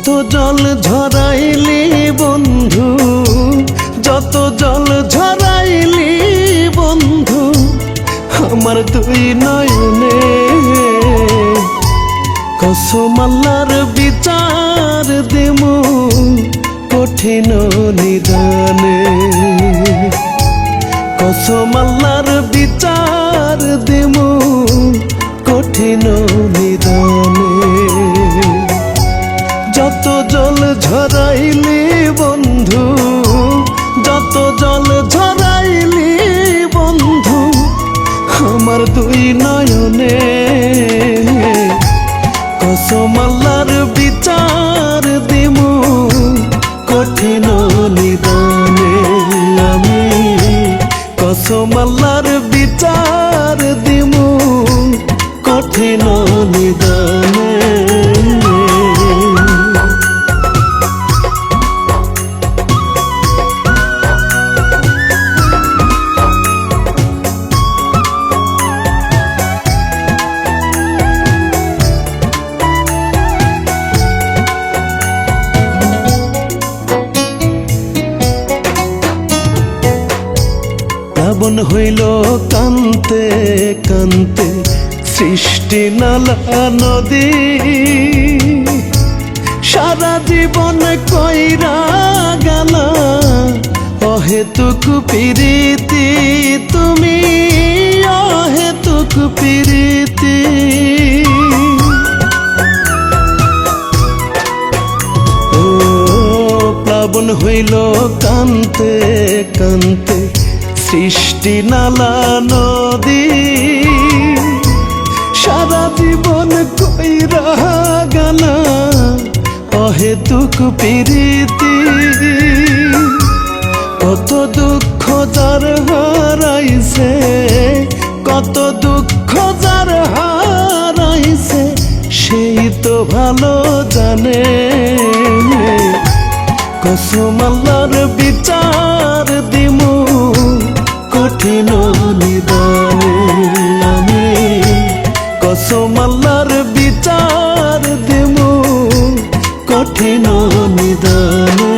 যত জল ঝরাইলি বন্ধু, যত জল ঝরাইলি বন্ধু আমার দুই নয়নে, কসম আল্লাহর বিচার দিমু কঠিন নিদানে, কসম আল্লাহর বিচার দিমু কঠিন নিদানে। যত জল ঝরাইলি বন্ধু, যত জল ঝরাইলি বন্ধু আমার দুই নয়নে, কসম আল্লাহর বিচার দিমু কঠিন নিদানে। আমি কসম আল্লাহর বিচার দিমু কঠিন নিদানে। প্লাবন হইল কান্তে কান্তে সৃষ্টি নালা নদী, সারা জীবন কইরা গেলা অহেতুক প্রীতি, তুমি অহেতুক প্রীতি। ও প্লাবন হইল কান্তে কান্তে সৃষ্টি নালা নদী, সারা জীবন কইরা গেলা অহেতুক প্রীতি। কত দুঃখ যার হারাইছে, কত দুঃখ যার হারাইছে সেই তো ভালো জানে, কসম আল্লাহর বিচার দিমু কঠিন নিদানে। আমি কসম আল্লাহর বিচার দিমু কঠিন নিদানে।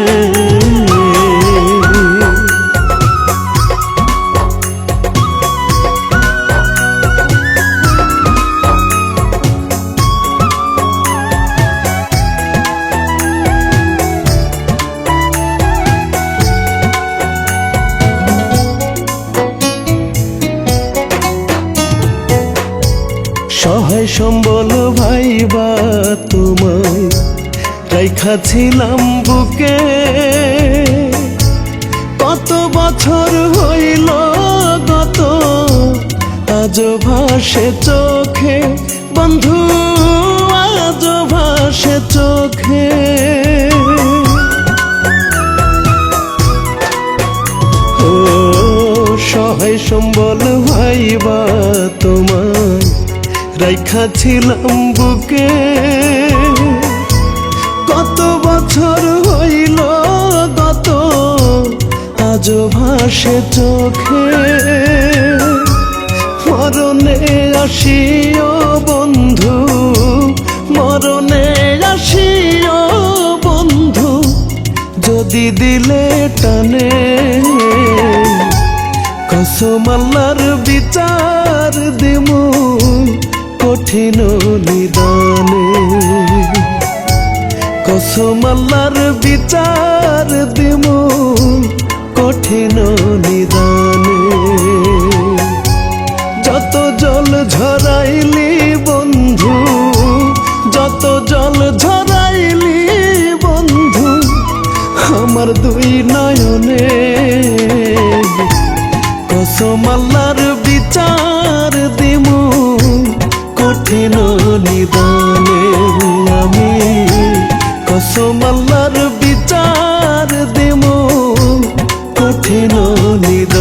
সহায় সম্বল ভাইবা তোমায় রাইখাছিলাম বুকে, কত বছর হইল গত আজ ভাসে চোখে বন্ধু, আজ ভাসে চোখে। ও সহায় সম্বল ভাইবা তোমায় রাইখাছিলাম বুকে, কত বছর হইল গত আজ ভাসে চোখে। মরণে আসিও বন্ধু, মরণে আসিও বন্ধু যদি দিলে টানে, কসম আল্লাহর বিচার দিমু কঠিন নিদানে, কসম আল্লাহর বিচার দিমু কঠিন নিদানে। যত জল ঝরাইলি বন্ধু, যত জল ঝরাইলি বন্ধু আমার দুই নয়নে, কসম আল্লাহর বিচার দিমু কঠিন নিদানে। আমি কসম আল্লাহর বিচার দিমু কঠিন নিদানে।